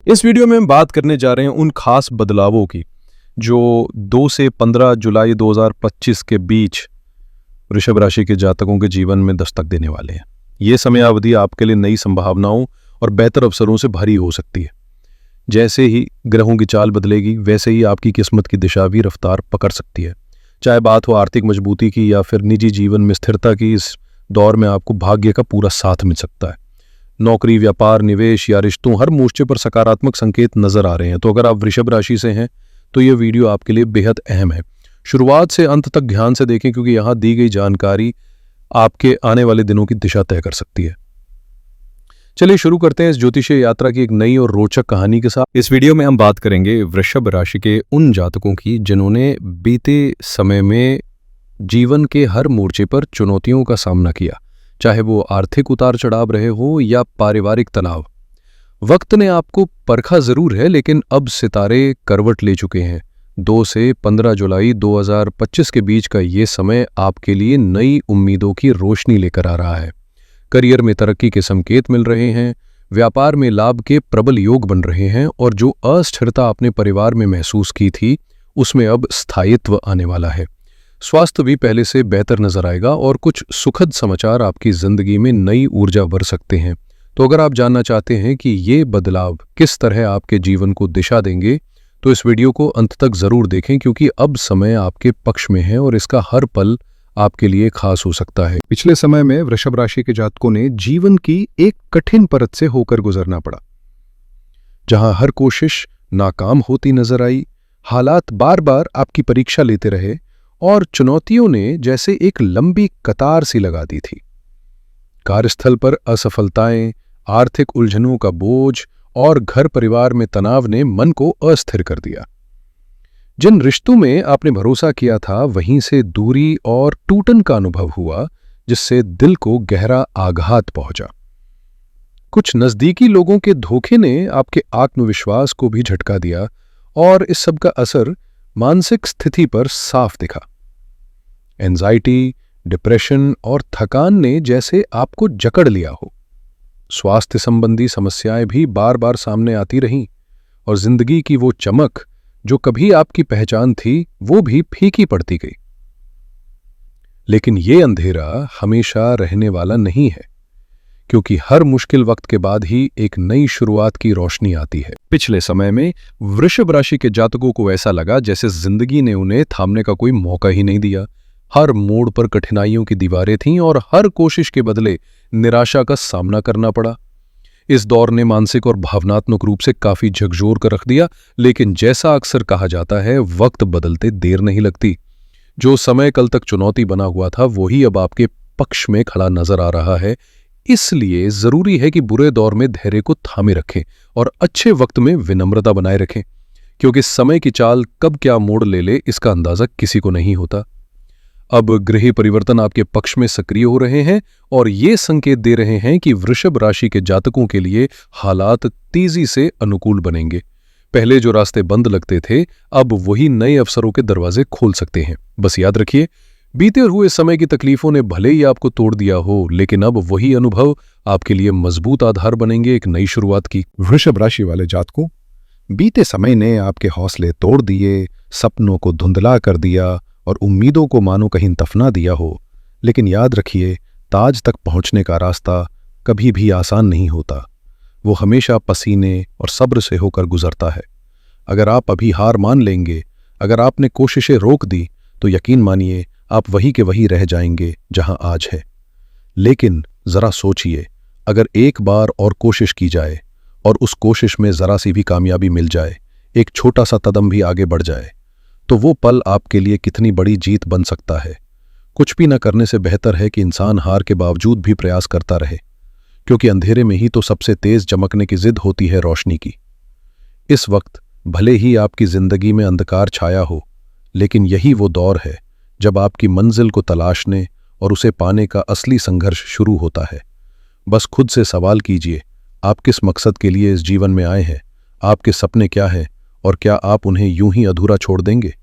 इस वीडियो में हम बात करने जा रहे हैं उन खास बदलावों की जो 2 से 15 जुलाई 2025 के बीच वृषभ राशि के जातकों के जीवन में दस्तक देने वाले हैं। ये समय अवधि आपके लिए नई संभावनाओं और बेहतर अवसरों से भरी हो सकती है। जैसे ही ग्रहों की चाल बदलेगी वैसे ही आपकी किस्मत की दिशा भी रफ्तार पकड़ सकती है। चाहे बात हो आर्थिक मजबूती की या फिर निजी जीवन में स्थिरता की, इस दौर में आपको भाग्य का पूरा साथ मिल सकता है। नौकरी, व्यापार, निवेश या रिश्तों, हर मोर्चे पर सकारात्मक संकेत नजर आ रहे हैं। तो अगर आप वृषभ राशि से हैं तो यह वीडियो आपके लिए बेहद अहम है। शुरुआत से अंत तक ध्यान से देखें क्योंकि यहां दी गई जानकारी आपके आने वाले दिनों की दिशा तय कर सकती है। चलिए शुरू करते हैं इस ज्योतिषीय यात्रा की एक नई और रोचक कहानी के साथ। इस वीडियो में हम बात करेंगे वृषभ राशि के उन जातकों की जिन्होंने बीते समय में जीवन के हर मोर्चे पर चुनौतियों का सामना किया, चाहे वो आर्थिक उतार चढ़ाव रहे हो या पारिवारिक तनाव। वक्त ने आपको परखा जरूर है, लेकिन अब सितारे करवट ले चुके हैं। 2 से 15 जुलाई 2025 के बीच का ये समय आपके लिए नई उम्मीदों की रोशनी लेकर आ रहा है। करियर में तरक्की के संकेत मिल रहे हैं, व्यापार में लाभ के प्रबल योग बन रहे हैं और जो अस्थिरता आपने परिवार में महसूस की थी उसमें अब स्थायित्व आने वाला है। स्वास्थ्य भी पहले से बेहतर नजर आएगा और कुछ सुखद समाचार आपकी जिंदगी में नई ऊर्जा भर सकते हैं। तो अगर आप जानना चाहते हैं कि ये बदलाव किस तरह आपके जीवन को दिशा देंगे तो इस वीडियो को अंत तक जरूर देखें, क्योंकि अब समय आपके पक्ष में है और इसका हर पल आपके लिए खास हो सकता है। पिछले समय में वृषभ राशि के जातकों ने जीवन की एक कठिन परत से होकर गुजरना पड़ा, जहां हर कोशिश नाकाम होती नजर आई। हालात बार बार आपकी परीक्षा लेते रहे और चुनौतियों ने जैसे एक लंबी कतार सी लगा दी थी। कार्यस्थल पर असफलताएं, आर्थिक उलझनों का बोझ और घर परिवार में तनाव ने मन को अस्थिर कर दिया। जिन रिश्तों में आपने भरोसा किया था वहीं से दूरी और टूटन का अनुभव हुआ, जिससे दिल को गहरा आघात पहुंचा। कुछ नजदीकी लोगों के धोखे ने आपके आत्मविश्वास को भी झटका दिया और इस सब का असर मानसिक स्थिति पर साफ दिखा। एंजाइटी, डिप्रेशन और थकान ने जैसे आपको जकड़ लिया हो। स्वास्थ्य संबंधी समस्याएं भी बार बार सामने आती रहीं और जिंदगी की वो चमक जो कभी आपकी पहचान थी वो भी फीकी पड़ती गई। लेकिन ये अंधेरा हमेशा रहने वाला नहीं है, क्योंकि हर मुश्किल वक्त के बाद ही एक नई शुरुआत की रोशनी आती है। पिछले समय में वृषभ राशि के जातकों को ऐसा लगा जैसे जिंदगी ने उन्हें थामने का कोई मौका ही नहीं दिया। हर मोड़ पर कठिनाइयों की दीवारें थीं और हर कोशिश के बदले निराशा का सामना करना पड़ा। इस दौर ने मानसिक और भावनात्मक रूप से काफी झकझोर कर रख दिया, लेकिन जैसा अक्सर कहा जाता है, वक्त बदलते देर नहीं लगती। जो समय कल तक चुनौती बना हुआ था वही अब आपके पक्ष में खड़ा नजर आ रहा है। इसलिए जरूरी है कि बुरे दौर में धैर्य को थामे रखें और अच्छे वक्त में विनम्रता बनाए रखें, क्योंकि समय की चाल कब क्या मोड़ ले ले इसका अंदाजा किसी को नहीं होता। अब गृह परिवर्तन आपके पक्ष में सक्रिय हो रहे हैं और ये संकेत दे रहे हैं कि वृषभ राशि के जातकों के लिए हालात तेजी से अनुकूल बनेंगे। पहले जो रास्ते बंद लगते थे अब वही नए अवसरों के दरवाजे खोल सकते हैं। बस याद रखिए, बीते हुए समय की तकलीफों ने भले ही आपको तोड़ दिया हो, लेकिन अब वही अनुभव आपके लिए मजबूत आधार बनेंगे एक नई शुरुआत की। वृषभ राशि वाले जातकों, बीते समय ने आपके हौसले तोड़ दिए, सपनों को धुंधला कर दिया और उम्मीदों को मानो कहीं दफना दिया हो। लेकिन याद रखिए, ताज तक पहुंचने का रास्ता कभी भी आसान नहीं होता। वो हमेशा पसीने और सब्र से होकर गुजरता है। अगर आप अभी हार मान लेंगे, अगर आपने कोशिशें रोक दी, तो यकीन मानिए आप वही के वही रह जाएंगे जहां आज है। लेकिन जरा सोचिए, अगर एक बार और कोशिश की जाए और उस कोशिश में जरा सी भी कामयाबी मिल जाए, एक छोटा सा कदम भी आगे बढ़ जाए, तो वो पल आपके लिए कितनी बड़ी जीत बन सकता है। कुछ भी न करने से बेहतर है कि इंसान हार के बावजूद भी प्रयास करता रहे, क्योंकि अंधेरे में ही तो सबसे तेज चमकने की जिद होती है रोशनी की। इस वक्त भले ही आपकी जिंदगी में अंधकार छाया हो, लेकिन यही वो दौर है जब आपकी मंजिल को तलाशने और उसे पाने का असली संघर्ष शुरू होता है। बस खुद से सवाल कीजिए, आप किस मकसद के लिए इस जीवन में आए हैं? आपके सपने क्या हैं और क्या आप उन्हें यूं ही अधूरा छोड़ देंगे?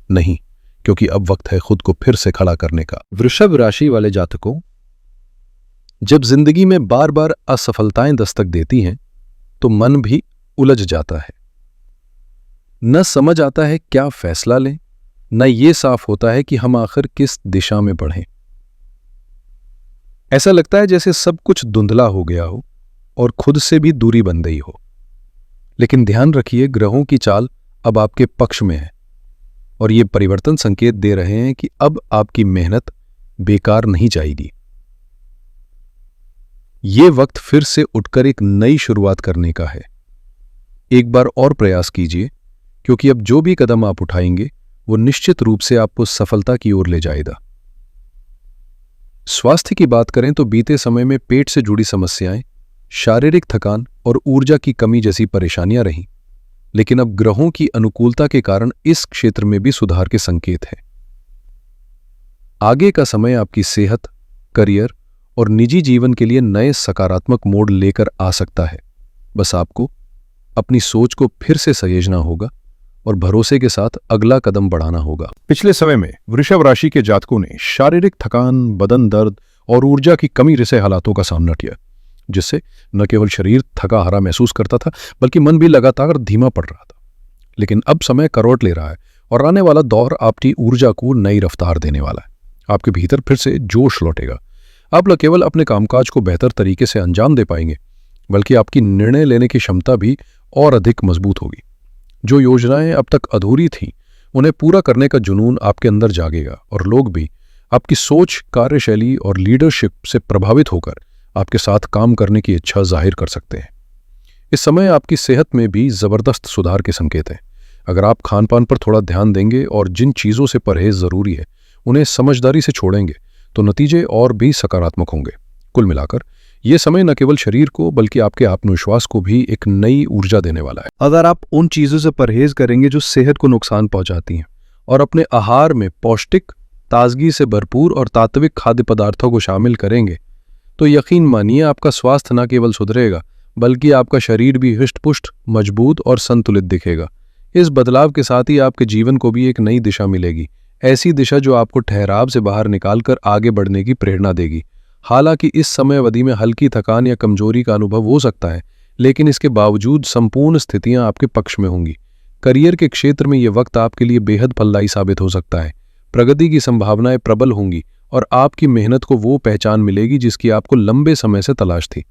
नहीं, क्योंकि अब वक्त है खुद को फिर से खड़ा करने का। वृषभ राशि वाले जातकों, जब जिंदगी में बार बार असफलताएं दस्तक देती हैं तो मन भी उलझ जाता है। न समझ आता है क्या फैसला लें, न ये साफ होता है कि हम आखिर किस दिशा में बढ़ें। ऐसा लगता है जैसे सब कुछ धुंधला हो गया हो और खुद से भी दूरी बन गई हो। लेकिन ध्यान रखिए, ग्रहों की चाल अब आपके पक्ष में है और ये परिवर्तन संकेत दे रहे हैं कि अब आपकी मेहनत बेकार नहीं जाएगी। ये वक्त फिर से उठकर एक नई शुरुआत करने का है। एक बार और प्रयास कीजिए, क्योंकि अब जो भी कदम आप उठाएंगे वो निश्चित रूप से आपको सफलता की ओर ले जाएगा। स्वास्थ्य की बात करें तो बीते समय में पेट से जुड़ी समस्याएं, शारीरिक थकान और ऊर्जा की कमी जैसी परेशानियां रहीं, लेकिन अब ग्रहों की अनुकूलता के कारण इस क्षेत्र में भी सुधार के संकेत हैं। आगे का समय आपकी सेहत, करियर और निजी जीवन के लिए नए सकारात्मक मोड़ लेकर आ सकता है। बस आपको अपनी सोच को फिर से सहेजना होगा और भरोसे के साथ अगला कदम बढ़ाना होगा। पिछले समय में वृषभ राशि के जातकों ने शारीरिक थकान, बदन दर्द और ऊर्जा की कमी जैसे हालातों का सामना किया, जिससे न केवल शरीर थका हारा महसूस करता था, बल्कि मन भी लगातार धीमा पड़ रहा था। लेकिन अब समय करवट ले रहा है और आने वाला दौर आपकी ऊर्जा को नई रफ्तार देने वाला है। आपके भीतर फिर से जोश लौटेगा। आप न केवल अपने कामकाज को बेहतर तरीके से अंजाम दे पाएंगे, बल्कि आपकी निर्णय लेने की क्षमता भी और अधिक मजबूत होगी। जो योजनाएं अब तक अधूरी थीं, उन्हें पूरा करने का जुनून आपके अंदर जागेगा और लोग भी आपकी सोच, कार्यशैली और लीडरशिप से प्रभावित होकर आपके साथ काम करने की इच्छा जाहिर कर सकते हैं। इस समय आपकी सेहत में भी जबरदस्त सुधार के संकेत हैं। अगर आप खान पान पर थोड़ा ध्यान देंगे और जिन चीज़ों से परहेज ज़रूरी है उन्हें समझदारी से छोड़ेंगे, तो नतीजे और भी सकारात्मक होंगे। कुल मिलाकर ये समय न केवल शरीर को बल्कि आपके आत्मविश्वास को भी एक नई ऊर्जा देने वाला है। अगर आप उन चीज़ों से परहेज करेंगे जो सेहत को नुकसान पहुंचाती हैं और अपने आहार में पौष्टिक, ताजगी से भरपूर और तात्विक खाद्य पदार्थों को शामिल करेंगे, तो यकीन मानिए आपका स्वास्थ्य न केवल सुधरेगा बल्कि आपका शरीर भी हृष्ट-पुष्ट, मजबूत और संतुलित दिखेगा। इस बदलाव के साथ ही आपके जीवन को भी एक नई दिशा मिलेगी, ऐसी दिशा जो आपको ठहराव से बाहर निकालकर आगे बढ़ने की प्रेरणा देगी। हालांकि इस समय अवधि में हल्की थकान या कमजोरी का अनुभव हो सकता है, लेकिन इसके बावजूद संपूर्ण स्थितियां आपके पक्ष में होंगी। करियर के क्षेत्र में यह वक्त आपके लिए बेहद फलदायी साबित हो सकता है। प्रगति की संभावनाएं प्रबल होंगी और आपकी मेहनत को वो पहचान मिलेगी जिसकी आपको लंबे समय से तलाश थी।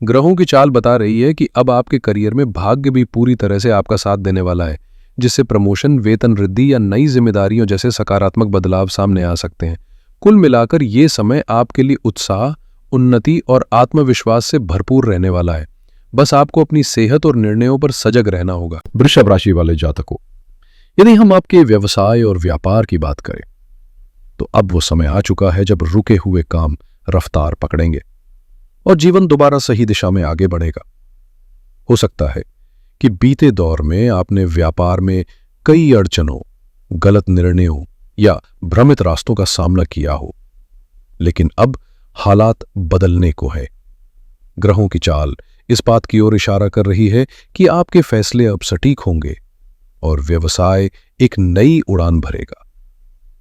ग्रहों की चाल बता रही है कि अब आपके करियर में भाग्य भी पूरी तरह से आपका साथ देने वाला है, जिससे प्रमोशन, वेतन वृद्धि या नई जिम्मेदारियों जैसे सकारात्मक बदलाव सामने आ सकते हैं। कुल मिलाकर ये समय आपके लिए उत्साह, उन्नति और आत्मविश्वास से भरपूर रहने वाला है। बस आपको अपनी सेहत और निर्णयों पर सजग रहना होगा। वृषभ राशि वाले जातकों, यदि हम आपके व्यवसाय और व्यापार की बात करें, तो अब वो समय आ चुका है जब रुके हुए काम रफ्तार पकड़ेंगे और जीवन दोबारा सही दिशा में आगे बढ़ेगा। हो सकता है कि बीते दौर में आपने व्यापार में कई अड़चनों, गलत निर्णयों या भ्रमित रास्तों का सामना किया हो, लेकिन अब हालात बदलने को है। ग्रहों की चाल इस बात की ओर इशारा कर रही है कि आपके फैसले अब सटीक होंगे और व्यवसाय एक नई उड़ान भरेगा।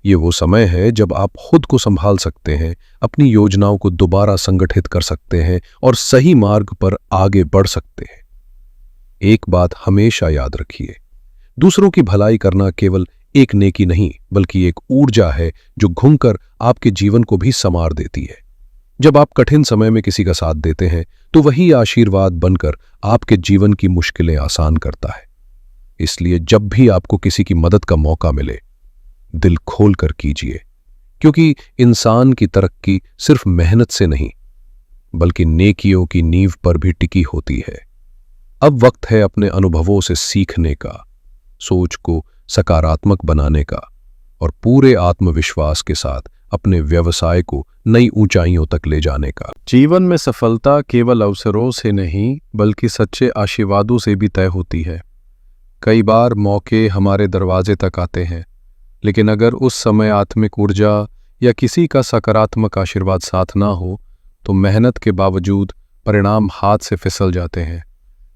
ये वो समय है जब आप खुद को संभाल सकते हैं, अपनी योजनाओं को दोबारा संगठित कर सकते हैं और सही मार्ग पर आगे बढ़ सकते हैं। एक बात हमेशा याद रखिए, दूसरों की भलाई करना केवल एक नेकी नहीं बल्कि एक ऊर्जा है जो घूमकर आपके जीवन को भी संवार देती है। जब आप कठिन समय में किसी का साथ देते हैं तो वही आशीर्वाद बनकर आपके जीवन की मुश्किलें आसान करता है। इसलिए जब भी आपको किसी की मदद का मौका मिले, दिल खोल कर कीजिए, क्योंकि इंसान की तरक्की सिर्फ मेहनत से नहीं बल्कि नेकियों की नींव पर भी टिकी होती है। अब वक्त है अपने अनुभवों से सीखने का, सोच को सकारात्मक बनाने का और पूरे आत्मविश्वास के साथ अपने व्यवसाय को नई ऊंचाइयों तक ले जाने का। जीवन में सफलता केवल अवसरों से नहीं बल्कि सच्चे आशीर्वादों से भी तय होती है। कई बार मौके हमारे दरवाजे तक आते हैं, लेकिन अगर उस समय आत्मिक ऊर्जा या किसी का सकारात्मक आशीर्वाद साथ ना हो तो मेहनत के बावजूद परिणाम हाथ से फिसल जाते हैं।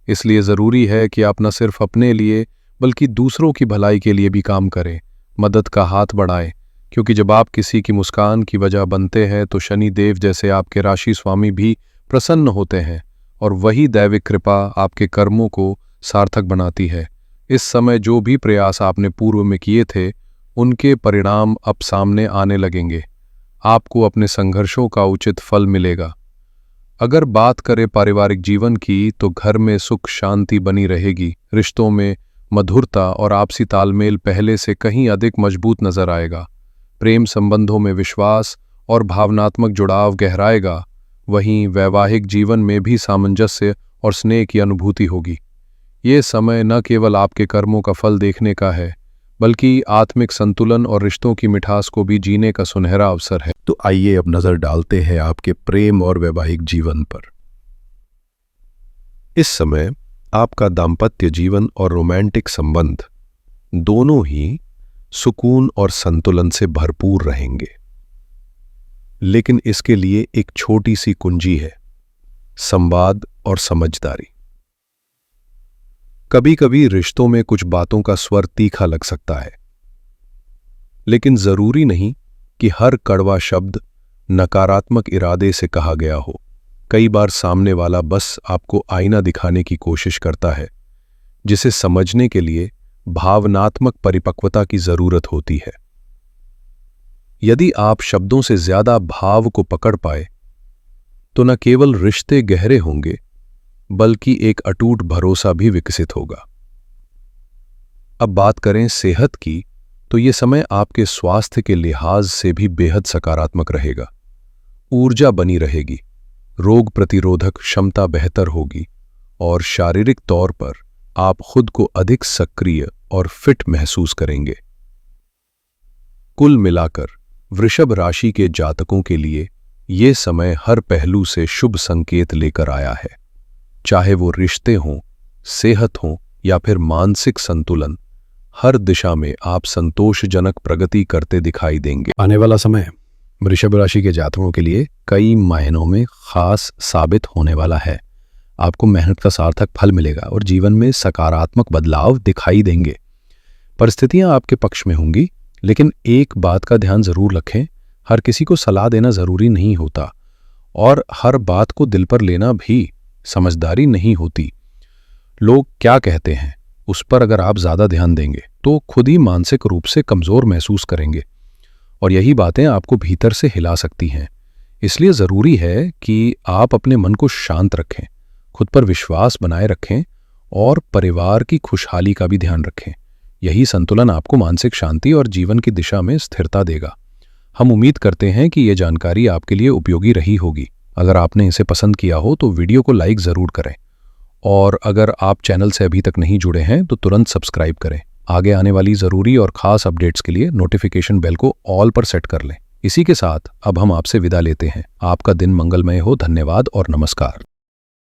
इसलिए ज़रूरी है कि आप न सिर्फ अपने लिए बल्कि दूसरों की भलाई के लिए भी काम करें, मदद का हाथ बढ़ाएं, क्योंकि जब आप किसी की मुस्कान की वजह बनते हैं तो शनि देव जैसे आपके राशि स्वामी भी प्रसन्न होते हैं और वही दैविक कृपा आपके कर्मों को सार्थक बनाती है। इस समय जो भी प्रयास आपने पूर्व में किए थे, उनके परिणाम अब सामने आने लगेंगे। आपको अपने संघर्षों का उचित फल मिलेगा। अगर बात करें पारिवारिक जीवन की, तो घर में सुख शांति बनी रहेगी। रिश्तों में मधुरता और आपसी तालमेल पहले से कहीं अधिक मजबूत नजर आएगा। प्रेम संबंधों में विश्वास और भावनात्मक जुड़ाव गहराएगा। वहीं वैवाहिक जीवन में भी सामंजस्य और स्नेह की अनुभूति होगी। ये समय न केवल आपके कर्मों का फल देखने का है, बल्कि आत्मिक संतुलन और रिश्तों की मिठास को भी जीने का सुनहरा अवसर है। तो आइए अब नजर डालते हैं आपके प्रेम और वैवाहिक जीवन पर। इस समय आपका दाम्पत्य जीवन और रोमांटिक संबंध दोनों ही सुकून और संतुलन से भरपूर रहेंगे। लेकिन इसके लिए एक छोटी सी कुंजी है: संवाद और समझदारी। कभी कभी रिश्तों में कुछ बातों का स्वर तीखा लग सकता है, लेकिन जरूरी नहीं कि हर कड़वा शब्द नकारात्मक इरादे से कहा गया हो। कई बार सामने वाला बस आपको आईना दिखाने की कोशिश करता है, जिसे समझने के लिए भावनात्मक परिपक्वता की जरूरत होती है। यदि आप शब्दों से ज्यादा भाव को पकड़ पाए, तो न केवल रिश्ते गहरे होंगे, बल्कि एक अटूट भरोसा भी विकसित होगा। अब बात करें सेहत की, तो ये समय आपके स्वास्थ्य के लिहाज से भी बेहद सकारात्मक रहेगा। ऊर्जा बनी रहेगी, रोग प्रतिरोधक क्षमता बेहतर होगी और शारीरिक तौर पर आप खुद को अधिक सक्रिय और फिट महसूस करेंगे। कुल मिलाकर वृषभ राशि के जातकों के लिए ये समय हर पहलू से शुभ संकेत लेकर आया है। चाहे वो रिश्ते हों, सेहत हो या फिर मानसिक संतुलन, हर दिशा में आप संतोषजनक प्रगति करते दिखाई देंगे। आने वाला समय वृषभ राशि के जातकों के लिए कई मायनों में खास साबित होने वाला है। आपको मेहनत का सार्थक फल मिलेगा और जीवन में सकारात्मक बदलाव दिखाई देंगे। परिस्थितियां आपके पक्ष में होंगी, लेकिन एक बात का ध्यान जरूर रखें, हर किसी को सलाह देना जरूरी नहीं होता और हर बात को दिल पर लेना भी समझदारी नहीं होती। लोग क्या कहते हैं, उस पर अगर आप ज्यादा ध्यान देंगे तो खुद ही मानसिक रूप से कमजोर महसूस करेंगे और यही बातें आपको भीतर से हिला सकती हैं। इसलिए जरूरी है कि आप अपने मन को शांत रखें, खुद पर विश्वास बनाए रखें और परिवार की खुशहाली का भी ध्यान रखें। यही संतुलन आपको मानसिक शांति और जीवन की दिशा में स्थिरता देगा। हम उम्मीद करते हैं कि ये जानकारी आपके लिए उपयोगी रही होगी। अगर आपने इसे पसंद किया हो तो वीडियो को लाइक ज़रूर करें और अगर आप चैनल से अभी तक नहीं जुड़े हैं तो तुरंत सब्सक्राइब करें। आगे आने वाली ज़रूरी और ख़ास अपडेट्स के लिए नोटिफिकेशन बेल को ऑल पर सेट कर लें। इसी के साथ अब हम आपसे विदा लेते हैं। आपका दिन मंगलमय हो। धन्यवाद और नमस्कार।